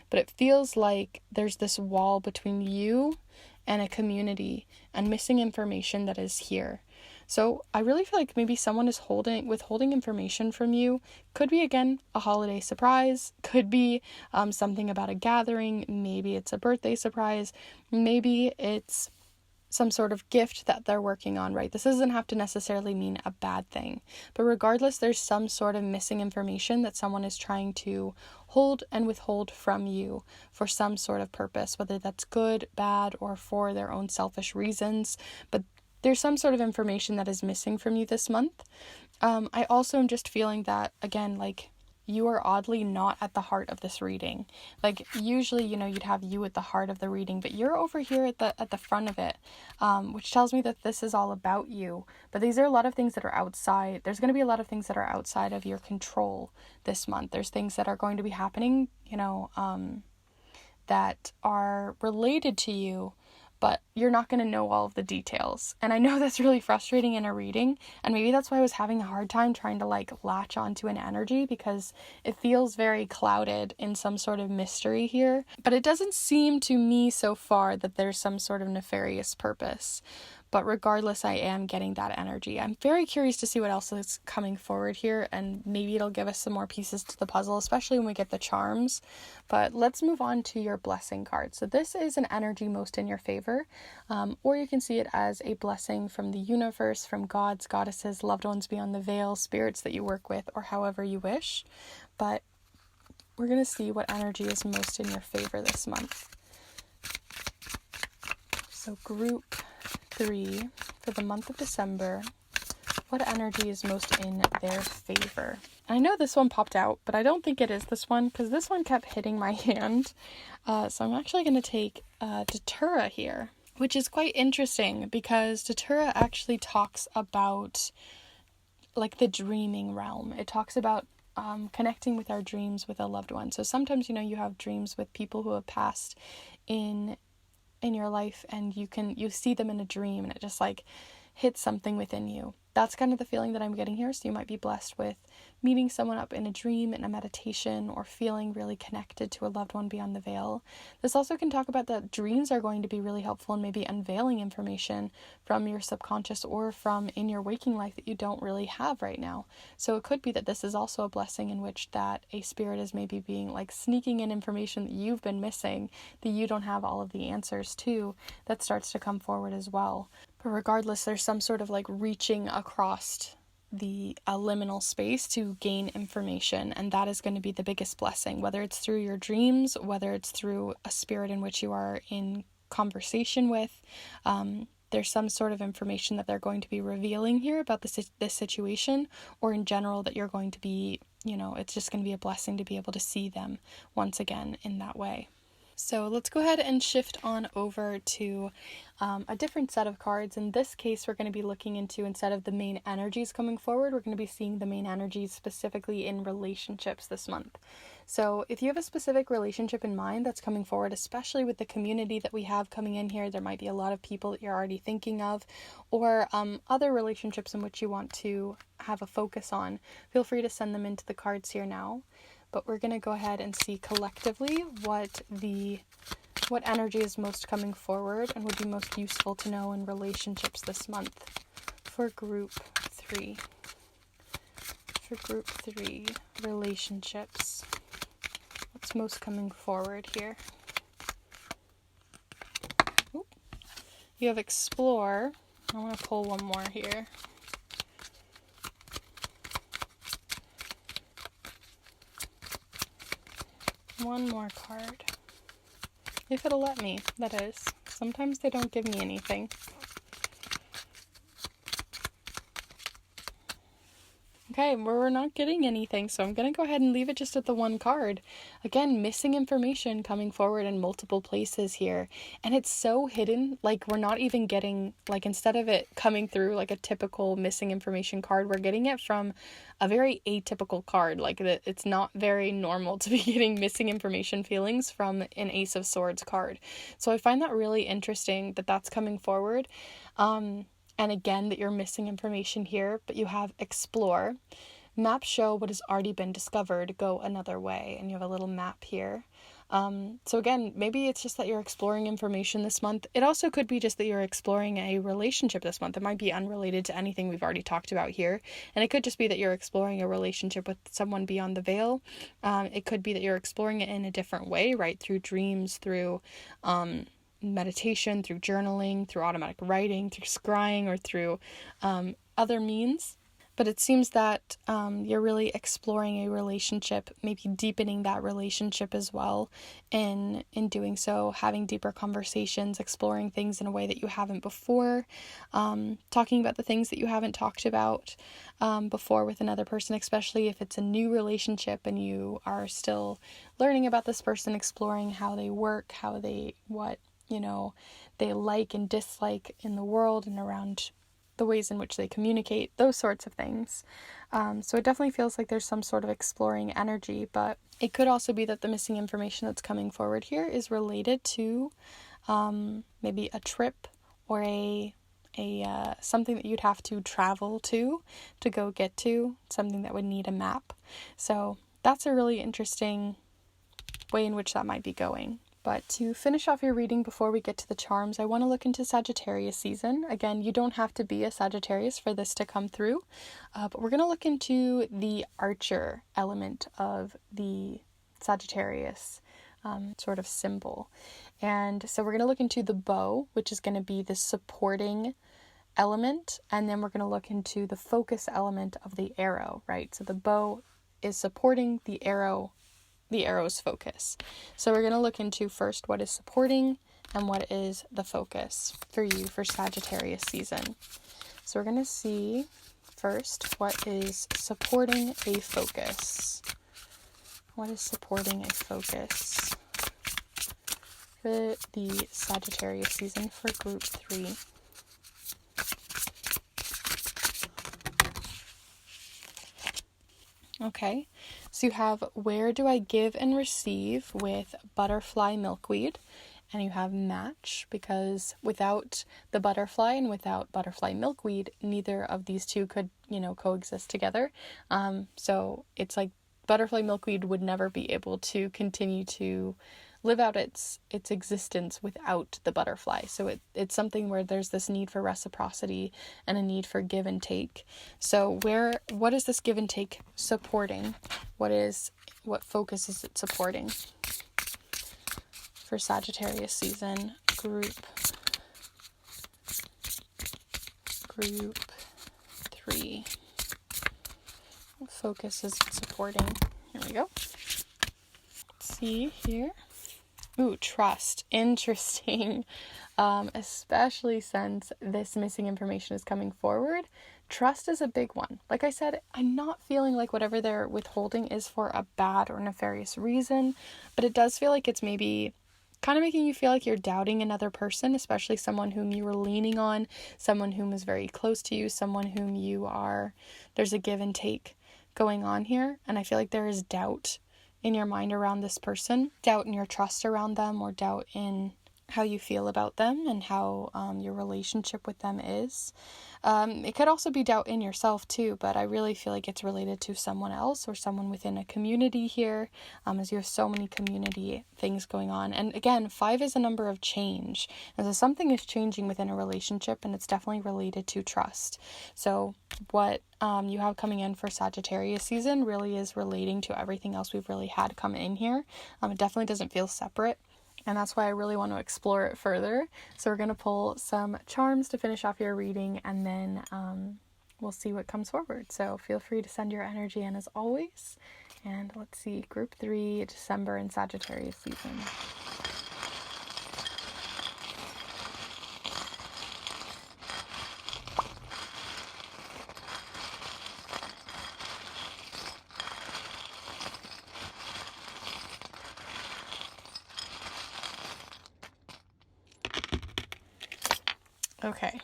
But it feels like there's this wall between you and a community and missing information that is here. So I really feel like maybe someone is withholding information from you. Could be, again, a holiday surprise. Could be something about a gathering. Maybe it's a birthday surprise. Maybe it's some sort of gift that they're working on, right? This doesn't have to necessarily mean a bad thing. But regardless, there's some sort of missing information that someone is trying to hold and withhold from you for some sort of purpose, whether that's good, bad, or for their own selfish reasons. But there's some sort of information that is missing from you this month. I also am just feeling that, again, like, you are oddly not at the heart of this reading. Like, usually, you'd have you at the heart of the reading, but you're over here at the front of it, which tells me that this is all about you. But these are a lot of things that are outside. There's going to be a lot of things that are outside of your control this month. There's things that are going to be happening, that are related to you, but you're not going to know all of the details. And I know that's really frustrating in a reading, and maybe that's why I was having a hard time trying to like latch onto an energy, because it feels very clouded in some sort of mystery here. But it doesn't seem to me so far that there's some sort of nefarious purpose. But regardless, I am getting that energy. I'm very curious to see what else is coming forward here, and maybe it'll give us some more pieces to the puzzle, especially when we get the charms. But let's move on to your blessing card. So this is an energy most in your favor, or you can see it as a blessing from the universe, from gods, goddesses, loved ones beyond the veil, spirits that you work with, or however you wish. But we're going to see what energy is most in your favor this month. So group 3 for the month of December, what energy is most in their favor? I know this one popped out, but I don't think it is this one, because this one kept hitting my hand. So I'm actually going to take Datura here, which is quite interesting, because Datura actually talks about like the dreaming realm. It talks about connecting with our dreams with a loved one. So sometimes, you have dreams with people who have passed in your life, and you see them in a dream, and it just like hits something within you. That's kind of the feeling that I'm getting here. So you might be blessed with meeting someone up in a dream, in a meditation, or feeling really connected to a loved one beyond the veil. This also can talk about that dreams are going to be really helpful in maybe unveiling information from your subconscious or from in your waking life that you don't really have right now. So it could be that this is also a blessing in which that a spirit is maybe being like sneaking in information that you've been missing, that you don't have all of the answers to, that starts to come forward as well. But regardless, there's some sort of like reaching across the liminal space to gain information, and that is going to be the biggest blessing, whether it's through your dreams, whether it's through a spirit in which you are in conversation with. There's some sort of information that they're going to be revealing here about this situation, or in general that you're going to be, it's just going to be a blessing to be able to see them once again in that way. So let's go ahead and shift on over to a different set of cards. In this case, we're going to be looking into, instead of the main energies coming forward, we're going to be seeing the main energies specifically in relationships this month. So if you have a specific relationship in mind that's coming forward, especially with the community that we have coming in here, there might be a lot of people that you're already thinking of, or other relationships in which you want to have a focus on, feel free to send them into the cards here now. But we're going to go ahead and see collectively what energy is most coming forward and would be most useful to know in relationships this month for group 3. For group 3, relationships. What's most coming forward here? Oop. You have explore. I want to pull one more here. One more card. If it'll let me, that is. Sometimes they don't give me anything. Okay, we're not getting anything, so I'm going to go ahead and leave it just at the one card. Again, missing information coming forward in multiple places here. And it's so hidden, like we're not even getting, like instead of it coming through like a typical missing information card, we're getting it from a very atypical card. Like it's not very normal to be getting missing information feelings from an Ace of Swords card. So I find that really interesting that that's coming forward. And again, that you're missing information here, but you have explore. Maps show what has already been discovered, go another way. And you have a little map here. So again, maybe it's just that you're exploring information this month. It also could be just that you're exploring a relationship this month. It might be unrelated to anything we've already talked about here. And it could just be that you're exploring a relationship with someone beyond the veil. It could be that you're exploring it in a different way, right? Through dreams, through meditation, through journaling, through automatic writing, through scrying, or through other means. But it seems that you're really exploring a relationship, maybe deepening that relationship as well. In doing so, having deeper conversations, exploring things in a way that you haven't before, talking about the things that you haven't talked about before with another person, especially if it's a new relationship and you are still learning about this person, exploring how they work, what they like and dislike in the world and around the ways in which they communicate, those sorts of things. So it definitely feels like there's some sort of exploring energy, but it could also be that the missing information that's coming forward here is related to maybe a trip or a something that you'd have to travel to go get to, something that would need a map. So that's a really interesting way in which that might be going. But to finish off your reading before we get to the charms, I want to look into Sagittarius season. Again, you don't have to be a Sagittarius for this to come through, but we're going to look into the archer element of the Sagittarius sort of symbol. And so we're going to look into the bow, which is going to be the supporting element, and then we're going to look into the focus element of the arrow, right? So the bow is supporting the arrow's focus. So we're going to look into first what is supporting and what is the focus for you for Sagittarius season. So we're going to see first what is supporting a focus. What is supporting a focus for the Sagittarius season for group 3? Okay, so you have where do I give and receive with butterfly milkweed, and you have match, because without the butterfly and without butterfly milkweed, neither of these two could, coexist together. So it's like butterfly milkweed would never be able to continue to live out its existence without the butterfly. So it's something where there's this need for reciprocity and a need for give and take. So what is this give and take supporting? What focus is it supporting for Sagittarius season group 3? What focus is it supporting? Here we go. Let's see here. Ooh, trust. Interesting. Especially since this missing information is coming forward. Trust is a big one. Like I said, I'm not feeling like whatever they're withholding is for a bad or nefarious reason, but it does feel like it's maybe kind of making you feel like you're doubting another person, especially someone whom you were leaning on, someone whom is very close to you, someone whom there's a give and take going on here. And I feel like there is doubt in your mind around this person, doubt in your trust around them, or doubt in how you feel about them and how your relationship with them is. It could also be doubt in yourself too, but I really feel like it's related to someone else or someone within a community here, as you have so many community things going on. And again, 5 is a number of change. And so something is changing within a relationship, and it's definitely related to trust. So what you have coming in for Sagittarius season really is relating to everything else we've really had come in here. It definitely doesn't feel separate. And that's why I really want to explore it further. So we're going to pull some charms to finish off your reading, and then we'll see what comes forward. So feel free to send your energy in as always. And let's see, group 3, December and Sagittarius season. Okay,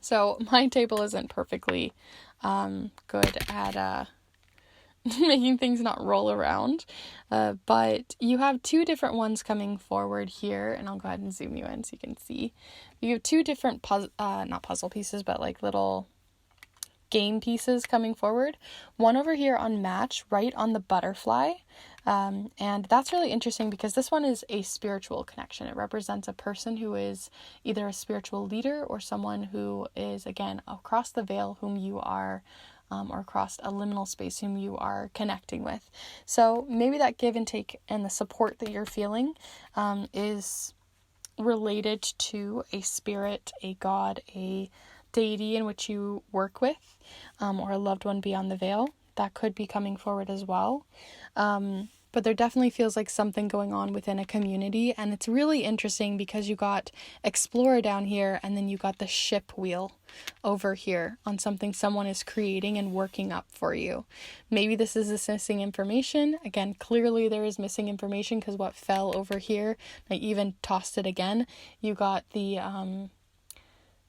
so my table isn't perfectly good at making things not roll around, but you have 2 different ones coming forward here, and I'll go ahead and zoom you in so you can see. You have 2 different not puzzle pieces, but like little game pieces coming forward. One over here on match, right on the butterfly. And that's really interesting because this one is a spiritual connection. It represents a person who is either a spiritual leader or someone who is, again, across the veil whom you are, or across a liminal space whom you are connecting with. So maybe that give and take and the support that you're feeling is related to a spirit, a god, a deity in which you work with, or a loved one beyond the veil. That could be coming forward as well. But there definitely feels like something going on within a community, and it's really interesting because you got Explorer down here, and then you got the ship wheel over here on something someone is creating and working up for you. Maybe this is this missing information. Again, clearly there is missing information because what fell over here, I even tossed it again. You got the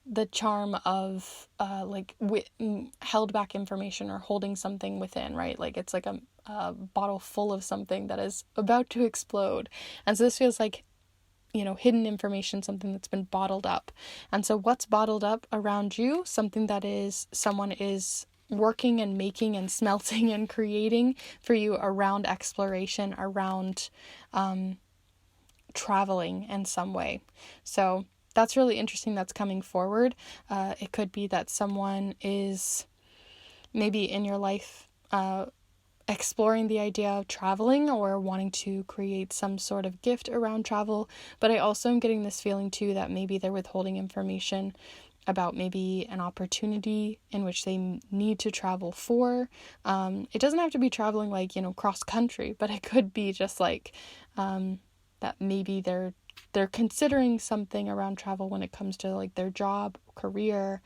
the charm of held back information or holding something within, right? Like it's like a bottle full of something that is about to explode. And so this feels like, hidden information, something that's been bottled up. And so what's bottled up around you? Something that someone is working and making and smelting and creating for you around exploration, around traveling in some way. So that's really interesting that's coming forward. It could be that someone is maybe in your life exploring the idea of traveling or wanting to create some sort of gift around travel. But I also am getting this feeling too that maybe they're withholding information about maybe an opportunity in which they need to travel for. It doesn't have to be traveling like, cross country, but it could be just like that maybe they're considering something around travel when it comes to like their job, career,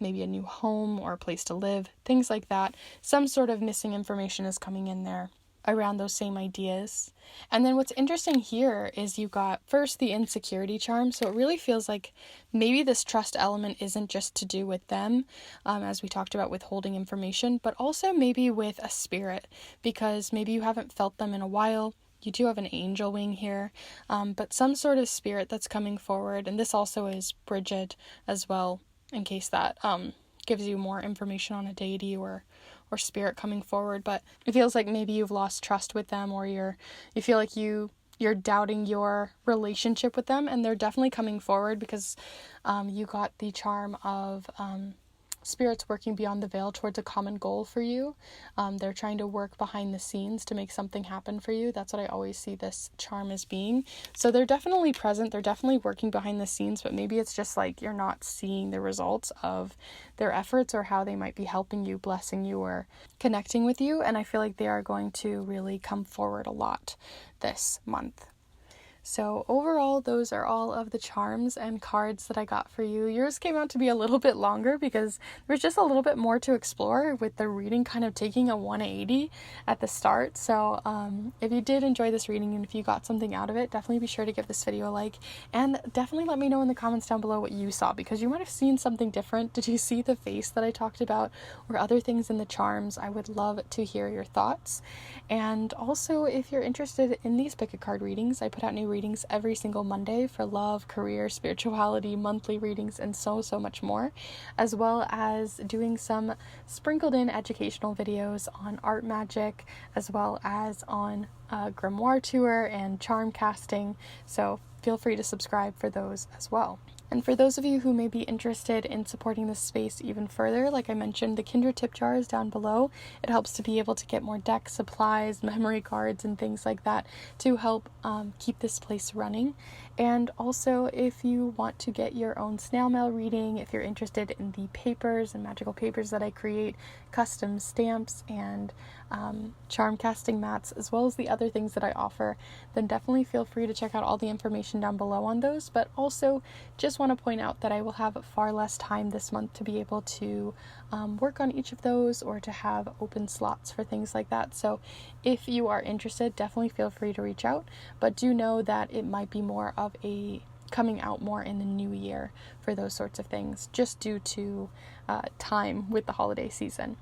maybe a new home or a place to live, things like that. Some sort of missing information is coming in there around those same ideas. And then what's interesting here is you got first the insecurity charm. So it really feels like maybe this trust element isn't just to do with them, as we talked about withholding information, but also maybe with a spirit, because maybe you haven't felt them in a while. You do have an angel wing here, but some sort of spirit that's coming forward. And this also is Bridget as well, in case that gives you more information on a deity or spirit coming forward. But it feels like maybe you've lost trust with them, or you feel like you're doubting your relationship with them, and they're definitely coming forward because you got the charm of spirits working beyond the veil towards a common goal for you. They're trying to work behind the scenes to make something happen for you. That's what I always see this charm as being. So they're definitely present. They're definitely working behind the scenes, but maybe it's just like you're not seeing the results of their efforts or how they might be helping you, blessing you, or connecting with you. And I feel like they are going to really come forward a lot this month. So overall, those are all of the charms and cards that I got for you. Yours came out to be a little bit longer because there's just a little bit more to explore, with the reading kind of taking a 180 at the start. So if you did enjoy this reading and if you got something out of it, definitely be sure to give this video a like, and definitely let me know in the comments down below what you saw, because you might have seen something different. Did you see the face that I talked about or other things in the charms? I would love to hear your thoughts. And also, if you're interested in these pick a card readings, I put out new readings every single Monday for love, career, spirituality, monthly readings, and so much more, as well as doing some sprinkled in educational videos on art magic, as well as on grimoire tour and charm casting. So feel free to subscribe for those as well. And for those of you who may be interested in supporting this space even further, like I mentioned, the Kindred tip jar is down below. It helps to be able to get more deck supplies, memory cards, and things like that to help keep this place running. And also, if you want to get your own snail mail reading, if you're interested in the papers and magical papers that I create, custom stamps and charm casting mats, as well as the other things that I offer, then definitely feel free to check out all the information down below on those. But also just want to point out that I will have far less time this month to be able to work on each of those or to have open slots for things like that. So if you are interested, definitely feel free to reach out, but do know that it might be more of a coming out more in the new year for those sorts of things, just due to time with the holiday season.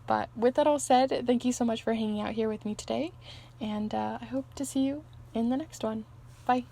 But with that all said, thank you so much for hanging out here with me today, and I hope to see you in the next one. Bye.